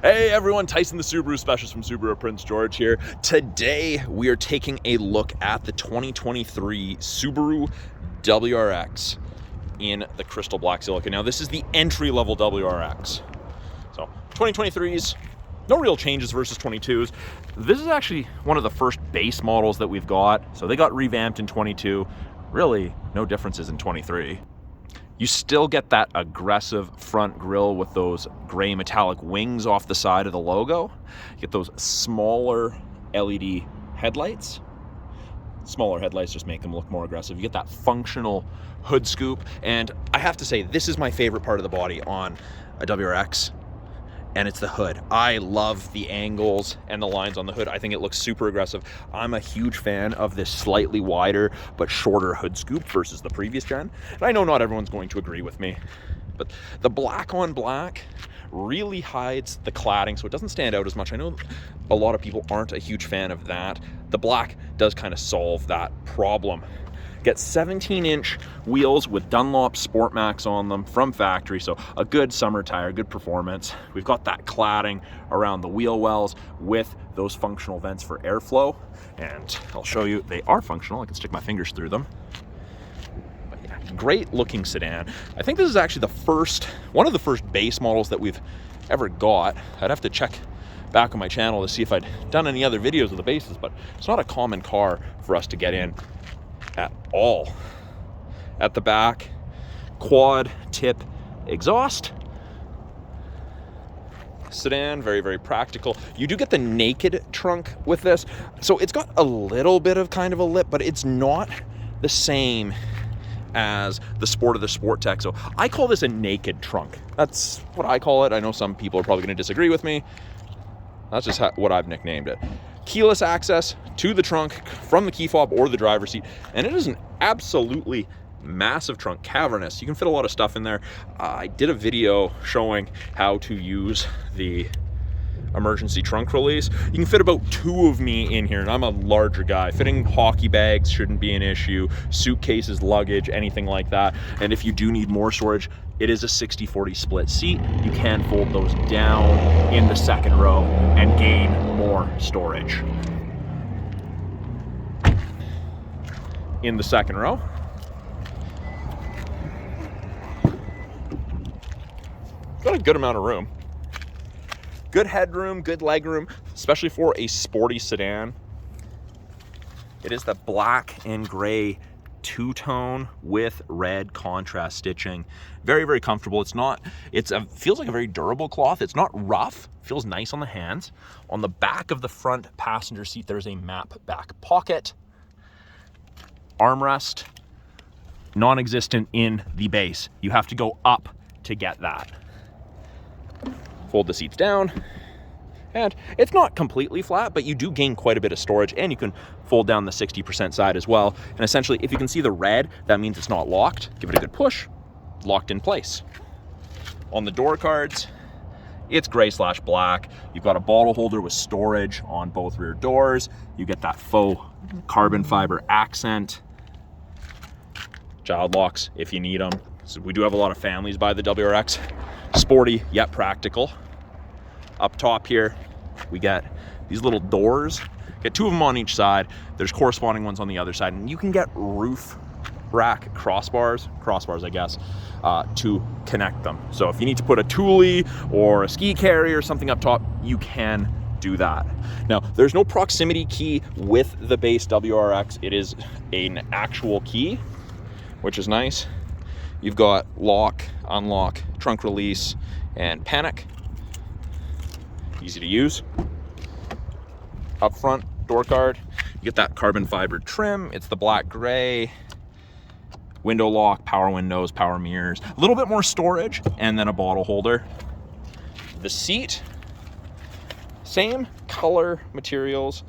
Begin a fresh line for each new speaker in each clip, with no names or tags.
Hey everyone, Tyson the Subaru specialist from Subaru Prince George here. Today we are taking a look at the 2023 Subaru WRX in the crystal black silica. Now this is the entry-level WRX. So 2023s, no real changes versus 22s. This is actually one of the first base models that we've got. So they got revamped in 22. Really no differences in 23. You still get that aggressive front grille with those gray metallic wings off the side of the logo. You get those smaller LED headlights. Smaller headlights just make them look more aggressive. You get that functional hood scoop. And I have to say, this is my favorite part of the body on a WRX, and it's the hood. I love the angles and the lines on the hood. I think it looks super aggressive. I'm a huge fan of this slightly wider but shorter hood scoop versus the previous gen. And I know not everyone's going to agree with me, but the black on black really hides the cladding so it doesn't stand out as much. I know a lot of people aren't a huge fan of that. The black does kind of solve that problem. Get 17-inch wheels with Dunlop Sport Max on them from factory, so a good summer tire, good performance. We've got that cladding around the wheel wells with those functional vents for airflow, and I'll show you they are functional. I can stick my fingers through them. But yeah, great looking sedan. I think this is actually one of the first base models that we've ever got. I'd have to check back on my channel to see if I'd done any other videos of the bases, but it's not a common car for us to get in at all. At the back, quad tip exhaust. Sedan, very, very practical. You do get the naked trunk with this. So it's got a little bit of kind of a lip, but it's not the same as the Sport of the Sport Tech. So I call this a naked trunk. That's what I call it. I know some people are probably going to disagree with me. That's just what I've nicknamed it. Keyless access to the trunk from the key fob or the driver's seat, and it is an absolutely massive trunk, cavernous. You can fit a lot of stuff in there. I did a video showing how to use the emergency trunk release. You can fit about 2 of me in here, and I'm a larger guy. Fitting hockey bags shouldn't be an issue, suitcases, luggage, anything like that. And if you do need more storage, it is a 60-40 split seat. You can fold those down in the second row and gain more storage. In the second row, got a good amount of room. Good headroom, good legroom, especially for a sporty sedan. It is the black and gray two-tone with red contrast stitching. Very, very comfortable. Feels like a very durable cloth. It's not rough, feels nice on the hands. On the back of the front passenger seat, there's a map back pocket. Armrest, non-existent in the base. You have to go up to get that. Fold the seats down, and it's not completely flat, but you do gain quite a bit of storage, and you can fold down the 60% side as well. And essentially, if you can see the red, that means it's not locked. Give it a good push, locked in place. On the door cards, it's gray/black. You've got a bottle holder with storage on both rear doors. You get that faux carbon fiber accent. Child locks if you need them. So we do have a lot of families buy the WRX. Sporty yet practical. Up top here, we get these little doors. Get 2 of them on each side. There's corresponding ones on the other side, and you can get roof rack crossbars I guess, to connect them. So if you need to put a Thule or a ski carry or something up top, you can do that. Now, there's no proximity key with the base WRX. It is an actual key, which is nice. You've got lock, unlock, trunk release, and panic. Easy to use. Up front, door card. You get that carbon fiber trim. It's the black gray. Window lock, power windows, power mirrors. A little bit more storage, and then a bottle holder. The seat, same color materials,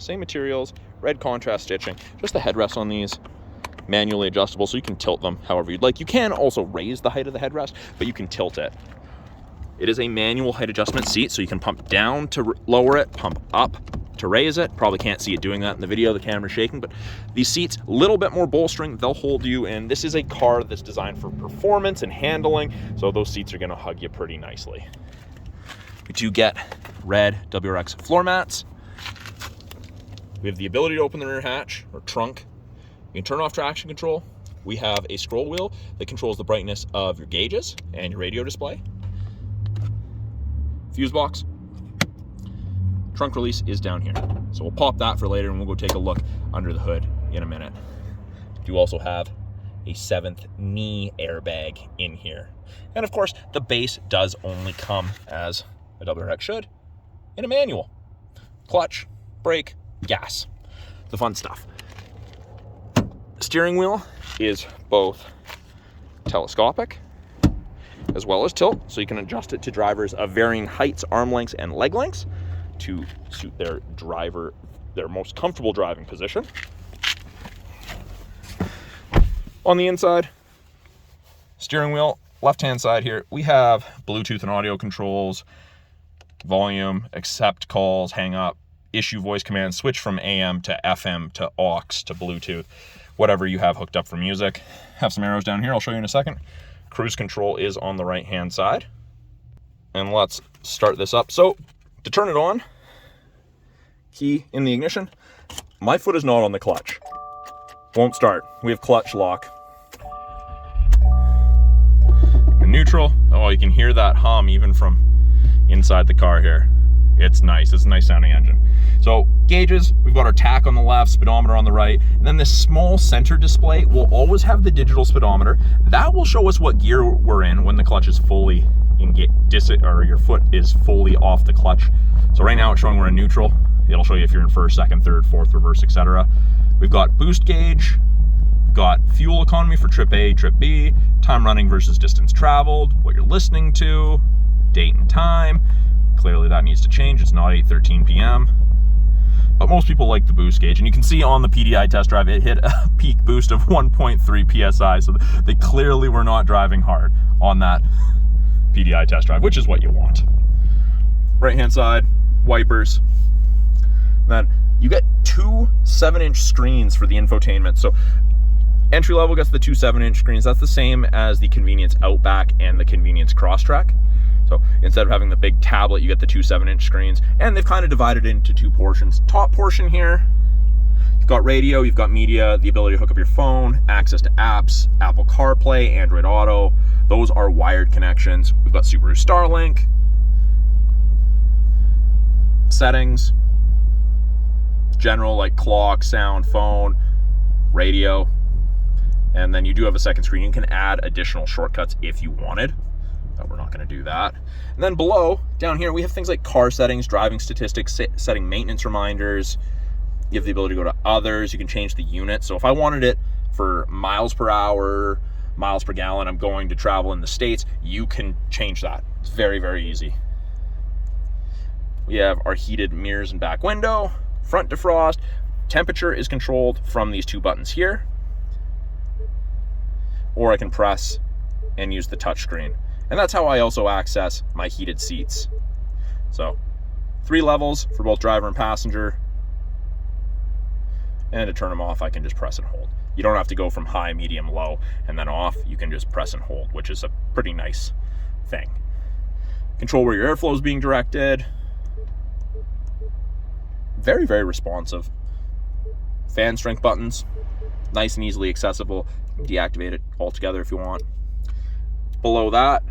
red contrast stitching. Just the headrest on these. Manually adjustable, so you can tilt them however you'd like. You can also raise the height of the headrest, but you can tilt it. It is a manual height adjustment seat, so you can pump down to lower it, pump up to raise it. Probably can't see it doing that in the video, the camera's shaking, but these seats, a little bit more bolstering, they'll hold you in. This is a car that's designed for performance and handling, so those seats are gonna hug you pretty nicely. We do get red WRX floor mats. We have the ability to open the rear hatch or trunk. You can turn off traction control. We have a scroll wheel that controls the brightness of your gauges and your radio display. Fuse box. Trunk release is down here. So we'll pop that for later and we'll go take a look under the hood in a minute. You also have a 7th knee airbag in here. And of course, the base does only come, as a WRX should, in a manual. Clutch, brake, gas. The fun stuff. Steering wheel is both telescopic as well as tilt, so you can adjust it to drivers of varying heights, arm lengths, and leg lengths to suit their most comfortable driving position. On the inside, steering wheel, left-hand side here, we have Bluetooth and audio controls, volume, accept calls, hang up, issue voice commands, switch from AM to FM to aux to Bluetooth, whatever you have hooked up for music. Have some arrows down here, I'll show you in a second. Cruise control is on the right-hand side. And let's start this up. So, to turn it on, key in the ignition. My foot is not on the clutch. Won't start. We have clutch lock. And neutral. Oh, you can hear that hum even from inside the car here. It's nice. It's a nice sounding engine. So gauges, we've got our tach on the left, speedometer on the right, and then this small center display will always have the digital speedometer. That will show us what gear we're in when the clutch is fully or your foot is fully off the clutch. So right now it's showing we're in neutral. It'll show you if you're in first, second, third, fourth, reverse, etc. We've got boost gauge. We've got fuel economy for trip A, trip B, time running versus distance traveled, what you're listening to, date and time. Clearly that needs to change. It's not 8:13 p.m. But most people like the boost gauge. And you can see on the PDI test drive, it hit a peak boost of 1.3 PSI. So they clearly were not driving hard on that PDI test drive, which is what you want. Right-hand side, wipers. Then you get two 7-inch screens for the infotainment. So entry level gets the two 7-inch screens. That's the same as the Convenience Outback and the Convenience Crosstrek. So instead of having the big tablet, you get the two 7-inch screens, and they've kind of divided it into two portions. Top portion here, you've got radio, you've got media, the ability to hook up your phone, access to apps, Apple CarPlay, Android Auto. Those are wired connections. We've got Subaru Starlink, settings, general like clock, sound, phone, radio, and then you do have a second screen. You can add additional shortcuts if you wanted. But we're not going to do that. And then below, down here, we have things like car settings, driving statistics, setting maintenance reminders. You have the ability to go to others. You can change the unit. So if I wanted it for miles per hour, miles per gallon, I'm going to travel in the States, you can change that. It's very, very easy. We have our heated mirrors and back window, front defrost. Temperature is controlled from these two buttons here. Or I can press and use the touch screen. And that's how I also access my heated seats. So 3 levels for both driver and passenger. And to turn them off, I can just press and hold. You don't have to go from high, medium, low, and then off. You can just press and hold, which is a pretty nice thing. Control where your airflow is being directed. Very, very responsive. Fan strength buttons, nice and easily accessible. Deactivate it altogether if you want. Below that,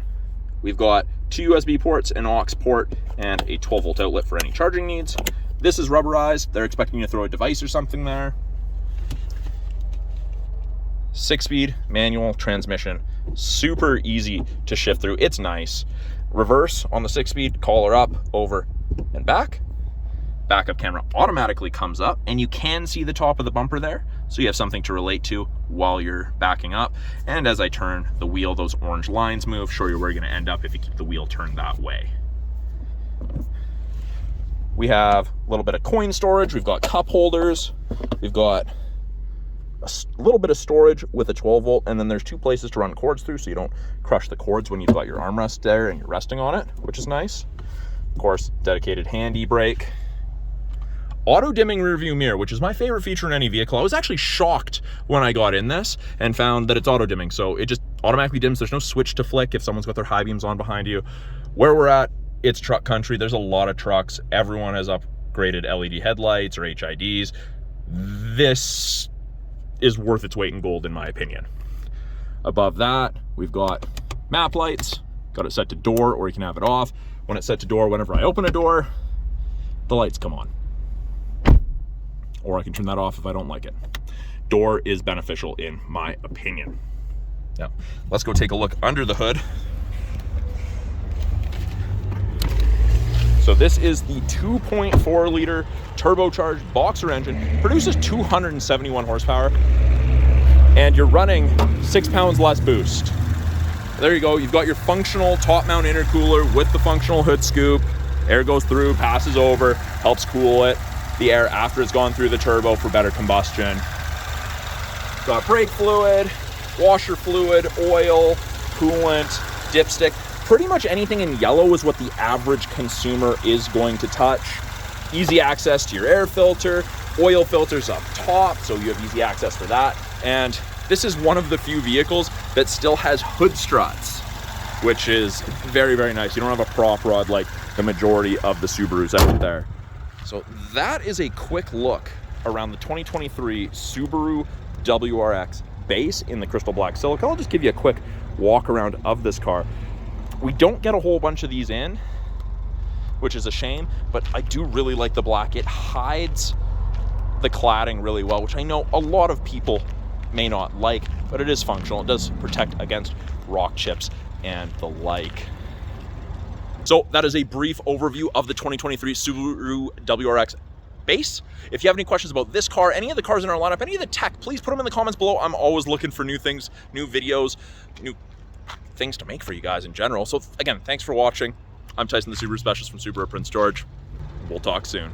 we've got 2 USB ports, an aux port, and a 12-volt outlet for any charging needs. This is rubberized. They're expecting you to throw a device or something there. 6-speed manual transmission. Super easy to shift through. It's nice. Reverse on the 6-speed, collar up, over, and back. Backup camera automatically comes up, and you can see the top of the bumper there, so you have something to relate to while you're backing up. And as I turn the wheel, those orange lines move, show you where you're going to end up if you keep the wheel turned that way. We have a little bit of coin storage. We've got cup holders. We've got a little bit of storage with a 12-volt, and then there's 2 places to run cords through, so you don't crush the cords when you've got your armrest there and you're resting on it, which is nice. Of course, dedicated handy brake. Auto dimming rear view mirror, which is my favorite feature in any vehicle. I was actually shocked when I got in this and found that it's auto dimming. So it just automatically dims. There's no switch to flick if someone's got their high beams on behind you. Where we're at, it's truck country. There's a lot of trucks. Everyone has upgraded LED headlights or HIDs. This is worth its weight in gold, in my opinion. Above that, we've got map lights. Got it set to door, or you can have it off. When it's set to door, whenever I open a door, the lights come on. Or I can turn that off if I don't like it. Door is beneficial in my opinion. Now, let's go take a look under the hood. So this is the 2.4 liter turbocharged Boxer engine. Produces 271 horsepower. And you're running 6 pounds less boost. There you go. You've got your functional top mount intercooler with the functional hood scoop. Air goes through, passes over, helps cool it. The air after it's gone through the turbo for better combustion. Got brake fluid, washer fluid, oil, coolant, dipstick. Pretty much anything in yellow is what the average consumer is going to touch. Easy access to your air filter, oil filters up top, so you have easy access for that. And this is one of the few vehicles that still has hood struts, which is very, very nice. You don't have a prop rod like the majority of the Subarus out there. So that is a quick look around the 2023 Subaru WRX base in the crystal black silica. I'll just give you a quick walk around of this car. We don't get a whole bunch of these in, which is a shame, but I do really like the black. It hides the cladding really well, which I know a lot of people may not like, but it is functional. It does protect against rock chips and the like. So that is a brief overview of the 2023 Subaru WRX base. If you have any questions about this car, any of the cars in our lineup, any of the tech, please put them in the comments below. I'm always looking for new things, new videos, new things to make for you guys in general. So again, thanks for watching. I'm Tyson, the Subaru specialist from Subaru Prince George. We'll talk soon.